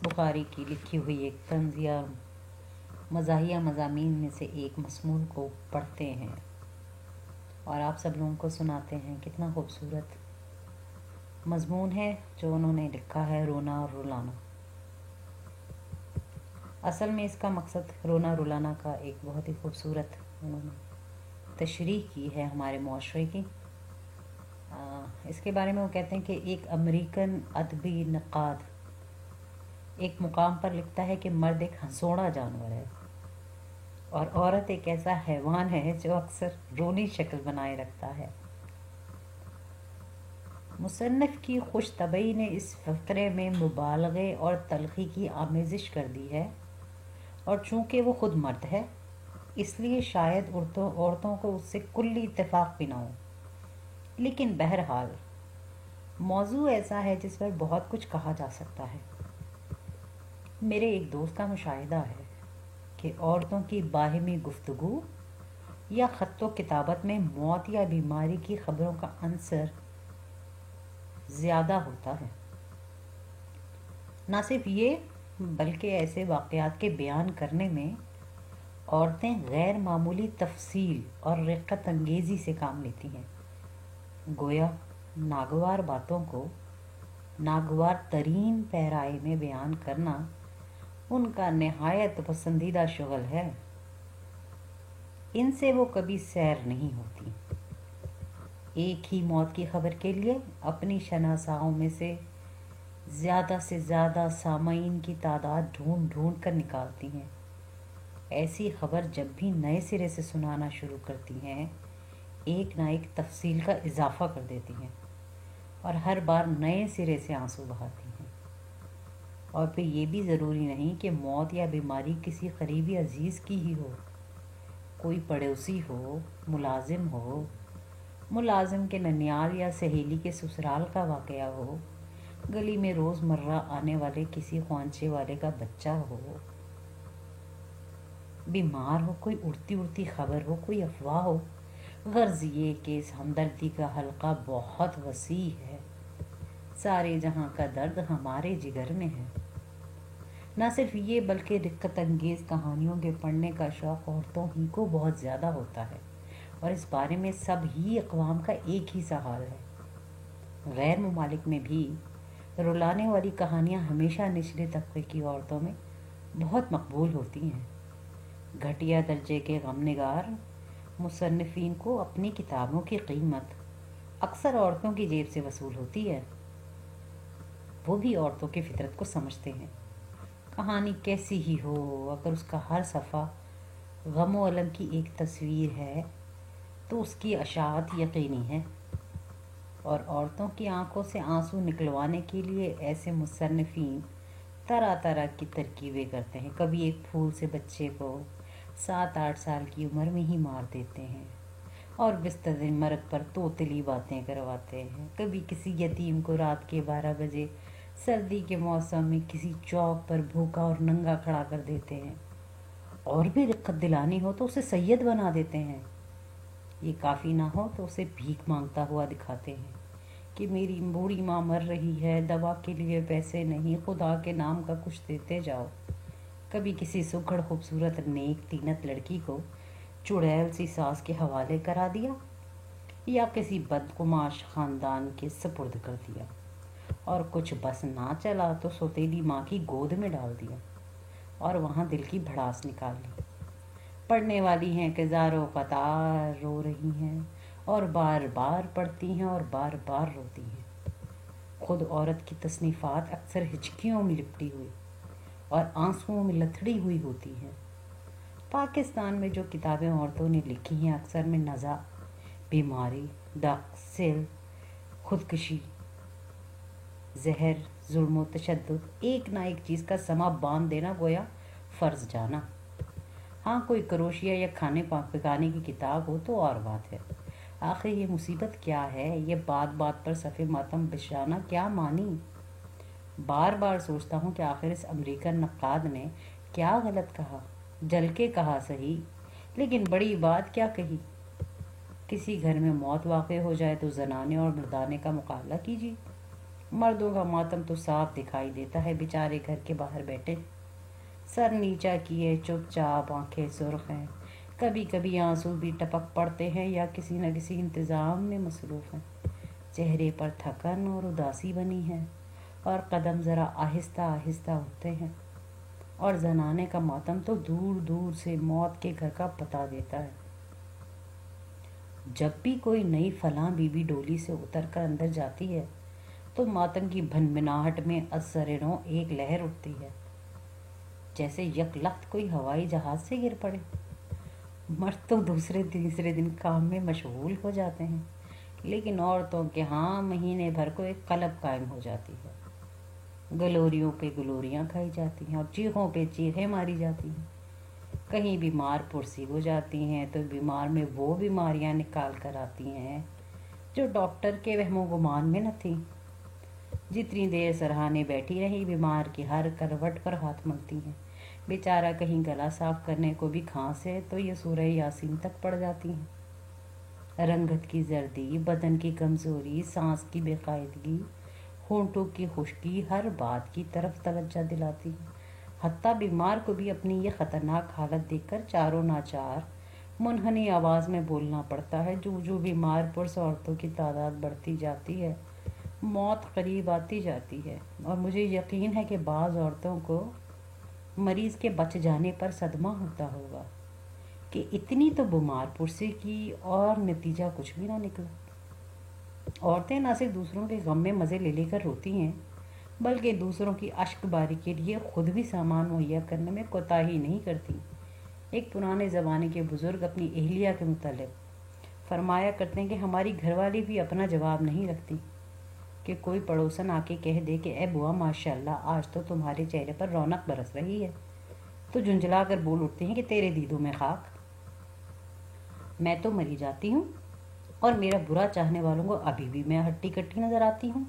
بخاری کی لکھی ہوئی ایک طنز یا مزاحیہ مضامین میں سے ایک مضمون کو پڑھتے ہیں اور آپ سب لوگوں کو سناتے ہیں۔ کتنا خوبصورت مضمون ہے جو انہوں نے لکھا ہے، رونا اور رلانا۔ اصل میں اس کا مقصد رونا رلانا کا ایک بہت ہی خوبصورت انہوں نے تشریح کی ہے ہمارے معاشرے کی۔ اس کے بارے میں وہ کہتے ہیں کہ ایک امریکن ادبی نقاد ایک مقام پر لکھتا ہے کہ مرد ایک ہنسوڑا جانور ہے اور عورت ایک ایسا حیوان ہے جو اکثر رونی شکل بنائے رکھتا ہے۔ مصنف کی خوش طبعی نے اس فقرے میں مبالغے اور تلخی کی آمیزش کر دی ہے، اور چونکہ وہ خود مرد ہے اس لیے شاید عورتوں کو اس سے کلی اتفاق بھی نہ ہو، لیکن بہرحال موضوع ایسا ہے جس پر بہت کچھ کہا جا سکتا ہے۔ میرے ایک دوست کا مشاہدہ ہے کہ عورتوں کی باہمی گفتگو یا خط و کتابت میں موت یا بیماری کی خبروں کا عنصر زیادہ ہوتا ہے۔ نہ صرف یہ بلکہ ایسے واقعات کے بیان کرنے میں عورتیں غیر معمولی تفصیل اور رقت انگیزی سے کام لیتی ہیں، گویا ناگوار باتوں کو ناگوار ترین پیرائے میں بیان کرنا ان کا نہایت پسندیدہ شغل ہے۔ ان سے وہ کبھی سیر نہیں ہوتی۔ ایک ہی موت کی خبر کے لیے اپنی شناساؤں میں سے زیادہ سامعین کی تعداد ڈھونڈ ڈھونڈ کر نکالتی ہیں۔ ایسی خبر جب بھی نئے سرے سے سنانا شروع کرتی ہیں ایک نہ ایک تفصیل کا اضافہ کر دیتی ہیں اور ہر بار نئے سرے سے آنسو بہاتی ہیں۔ اور پھر یہ بھی ضروری نہیں کہ موت یا بیماری کسی قریبی عزیز کی ہی ہو، کوئی پڑوسی ہو، ملازم کے ننیال یا سہیلی کے سسرال کا واقعہ ہو، گلی میں روز مرہ آنے والے کسی خوانچے والے کا بچہ ہو، بیمار ہو، کوئی اڑتی خبر ہو، کوئی افواہ ہو، غرض یہ کہ اس ہمدردی کا حلقہ بہت وسیع ہے۔ سارے جہاں کا درد ہمارے جگر میں ہے۔ نہ صرف یہ بلکہ رقت انگیز کہانیوں کے پڑھنے کا شوق عورتوں ہی کو بہت زیادہ ہوتا ہے، اور اس بارے میں سب ہی اقوام کا ایک ہی سا حال ہے۔ غیر ممالک میں بھی رلانے والی کہانیاں ہمیشہ نچلے طبقے کی عورتوں میں بہت مقبول ہوتی ہیں۔ گھٹیا درجے کے غم نگار مصنفین کو اپنی کتابوں کی قیمت اکثر عورتوں کی جیب سے وصول ہوتی ہے۔ وہ بھی عورتوں کی فطرت کو سمجھتے ہیں۔ کہانی کیسی ہی ہو، اگر اس کا ہر صفحہ غم و الم کی ایک تصویر ہے تو اس کی اشاعت یقینی ہے۔ اور عورتوں کی آنکھوں سے آنسو نکلوانے کے لیے ایسے مصنفین طرح طرح کی ترکیبیں کرتے ہیں۔ کبھی ایک پھول سے بچے کو 7-8 سال کی عمر میں ہی مار دیتے ہیں اور بستر مرگ پر توتلی باتیں کرواتے ہیں۔ کبھی کسی یتیم کو رات کے 12 بجے سردی کے موسم میں کسی چوک پر بھوکا اور ننگا کھڑا کر دیتے ہیں، اور بھی رقت دلانی ہو تو اسے سید بنا دیتے ہیں۔ یہ کافی نہ ہو تو اسے بھیک مانگتا ہوا دکھاتے ہیں کہ میری بوڑھی ماں مر رہی ہے، دوا کے لیے پیسے نہیں، خدا کے نام کا کچھ دیتے جاؤ۔ کبھی کسی سگڑ خوبصورت نیک طینت لڑکی کو چڑیل سی ساس کے حوالے کرا دیا یا کسی بدقماش خاندان کے سپرد کر دیا، اور کچھ بس نہ چلا تو سوتیلی ماں کی گود میں ڈال دیا اور وہاں دل کی بھڑاس نکال لی۔ پڑھنے والی ہیں کہ زاروں قطار رو رہی ہیں اور بار بار پڑھتی ہیں اور بار بار روتی ہیں۔ خود عورت کی تصنیفات اکثر ہچکیوں میں لپٹی ہوئی اور آنسوؤں میں لتھڑی ہوئی ہوتی ہیں۔ پاکستان میں جو کتابیں عورتوں نے لکھی ہیں اکثر میں نزا، بیماری، ڈاک، سیل، خودکشی، زہر، ظلم و تشدد، ایک نہ ایک چیز کا سما باندھ دینا گویا فرض جانا۔ ہاں کوئی کروشیا یا کھانے پکانے کی کتاب ہو تو اور بات ہے۔ آخر یہ مصیبت کیا ہے، یہ بات بات پر صف ماتم بچھانا کیا معنی؟ بار بار سوچتا ہوں کہ آخر اس امریکن نقاد نے کیا غلط کہا، جل کے کہا صحیح، لیکن بڑی بات کیا کہی۔ کسی گھر میں موت واقع ہو جائے تو زنانے اور مردانے کا مقابلہ کیجیے، मर्दों का मातम तो साफ दिखाई देता है, बेचारे घर के बाहर बैठे, सर नीचा किए चुपचाप, आंखें सुर्ख हैं, कभी कभी आंसू भी टपक पड़ते हैं या किसी न किसी इंतज़ाम में मसरूफ़ हैं। चेहरे पर थकन और उदासी बनी है और कदम ज़रा आहिस्ता आहिस्ता उठते हैं। और जनाने का मातम तो दूर दूर से मौत के घर का पता देता है। जब भी कोई नई फलां बीबी डोली से उतर कर अंदर जाती है तो मातम की भनभनाहट में असरनों एक लहर उठती है, जैसे यकलख्त कोई हवाई जहाज से गिर पड़े। मर्द तो दूसरे तीसरे दिन काम में मशगूल हो जाते हैं, लेकिन औरतों के यहाँ महीने भर को एक कलब कायम हो जाती है। गलोरियों पे गलोरियाँ खाई जाती हैं और चीखों पे चीखें मारी जाती हैं। कहीं बीमार पुरसी हो जाती हैं तो बीमार में वो बीमारियां निकाल कर आती हैं जो डॉक्टर के वहमो गुमान में न थी। जितनी देर सराहने बैठी रही, बीमार की हर करवट पर हाथ मलती हैं। बेचारा कहीं गला साफ करने को भी खांसे तो ये सूरह यासीन तक पड़ जाती हैं। रंगत की जर्दी, बदन की कमज़ोरी, सांस की बेकायदगी, होंठों की खुश्की हर बात की तरफ तवज्जो दिलाती है। हत्ता बीमार को भी अपनी ये ख़तरनाक हालत देखकर चारों नाचार मुनहनी आवाज़ में बोलना पड़ता है। जो जो बीमार पुरुष औरतों की तादाद बढ़ती जाती है, मौत करीब आती जाती है। और मुझे यकीन है कि बाज़ औरतों को मरीज़ के बच जाने पर सदमा होता होगा कि इतनी तो बीमार पुरसे की और नतीजा कुछ भी ना निकला। औरतें ना सिर्फ दूसरों के गम में मज़े ले लेकर रोती हैं, बल्कि दूसरों की अश्कबारी के लिए खुद भी सामान मुहैया करने में कोताही नहीं करती। एक पुराने ज़माने के बुज़ुर्ग अपनी एहलिया के मुतालिक फरमाया करते हैं कि हमारी घरवाली भी अपना जवाब नहीं रखती कि कोई पड़ोसन आके कह दे कि ए बुआ माशाल्लाह आज तो तुम्हारे चेहरे पर रौनक बरस रही है, तो झुंझला कर बोल उठते हैं कि तेरे दीदों में खाक, मैं तो मरी जाती हूँ और मेरा बुरा चाहने वालों को अभी भी मैं हट्टी कट्टी नज़र आती हूँ।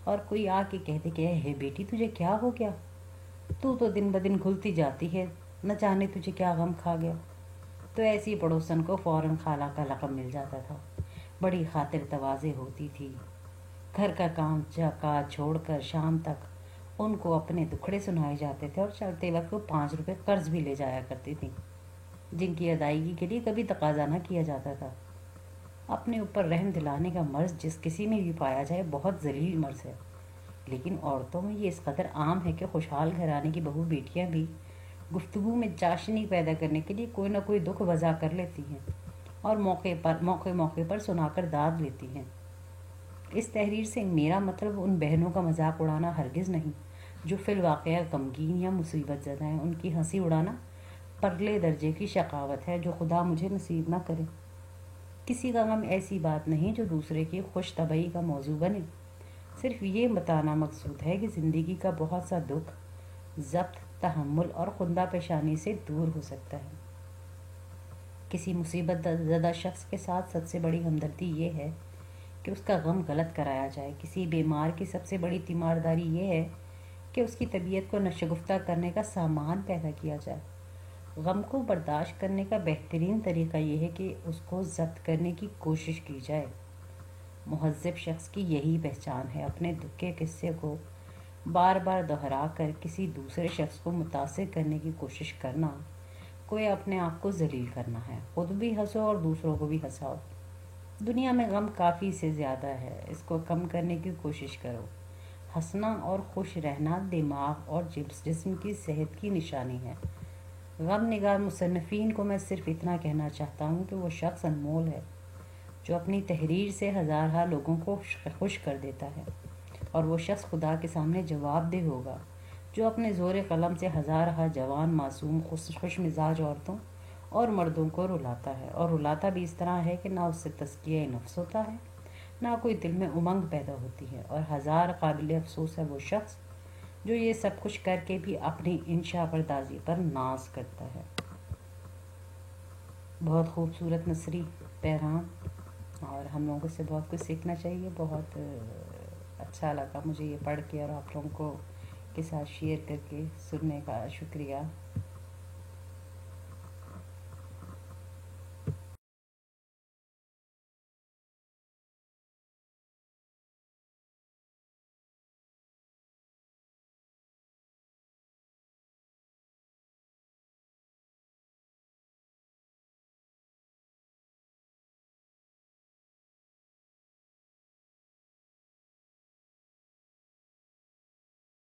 और कोई आके कहते कि हे बेटी तुझे क्या हो गया, तू तो दिन ब दिन घुलती जाती है, न जाने तुझे क्या गम खा गया। तो ऐसी पड़ोसन को फ़ौरन खाला का लक़ब मिल जाता था। बड़ी खातिर तवाज़े होती थी। घर का काम काज छोड़कर शाम तक उनको अपने दुखड़े सुनाए जाते थे और चलते वक्त वो 5 रुपये कर्ज भी ले जाया करती थी, जिनकी अदायगी के लिए कभी तकाजा न किया जाता था। अपने ऊपर रहम दिलाने का मर्ज़ जिस किसी में भी पाया जाए बहुत ज़लील मर्ज़ है, लेकिन औरतों में ये इस कदर आम है कि खुशहाल घराने की बहू बेटियां भी गुफ्तगू में चाशनी पैदा करने के लिए कोई ना कोई दुख वजह कर लेती हैं और मौके पर सुनाकर दाद लेती हैं। इस तहरीर से मेरा मतलब उन बहनों का मजाक उड़ाना हरगिज़ नहीं जो फिल वाक़या गमगीन या मुसीबत ज़दा हैं। उनकी हंसी उड़ाना परले दर्जे की शकावत है जो खुदा मुझे नसीब ना करे। किसी का गम ऐसी बात नहीं जो दूसरे की खुश तबई का मौजू बने। सिर्फ ये बताना मकसूद है कि ज़िंदगी का बहुत सा दुख ज़ब्त, तहम्मुल और खुंदा पेशानी से दूर हो सकता है। किसी मुसीबत ज़दा शख्स के साथ सबसे बड़ी हमदर्दी ये है कि उसका गम गलत कराया जाए। किसी बीमार की सबसे बड़ी तीमारदारी ये है कि उसकी तबीयत को नशगुफ्ता करने का सामान पैदा किया जाए। गम को बर्दाश्त करने का बेहतरीन तरीका यह है कि उसको ज़ब्त करने की कोशिश की जाए। मुहज़्ज़ब शख्स की यही पहचान है, अपने दुख के किस्से को बार बार दोहरा कर किसी दूसरे शख्स को मुतासिर करने की कोशिश करना, कोई अपने आप को ज़लील करना है। खुद भी हंसो और दूसरों को भी हंसाओ। दुनिया में गम काफ़ी से ज़्यादा है, इसको कम करने की कोशिश करो। हंसना और खुश रहना दिमाग और जिस्म की सेहत की निशानी है। गम निगार मुसन्निफ़ीन को मैं सिर्फ इतना कहना चाहता हूँ कि वो शख्स अनमोल है जो अपनी तहरीर से हज़ार लोगों को खुश कर देता है, और वो शख्स खुदा के सामने जवाबदेह होगा जो अपने ज़ोर कलम से हज़ार जवान मासूम खुश मिजाज औरतों और मर्दों को रुलाता है। और रुलाता भी इस तरह है कि ना उससे तज़किया नफ्स होता है, ना कोई दिल में उमंग पैदा होती है। और हज़ार काबिल अफसोस है वो शख्स जो ये सब कुछ करके भी अपनी इंशा परदाजी पर नाज करता है। बहुत खूबसूरत नसरी पैगाम, और हम लोगों से बहुत कुछ सीखना चाहिए। बहुत अच्छा लगा मुझे ये पढ़ के और आप लोगों को के साथ शेयर करके। सुनने का शुक्रिया।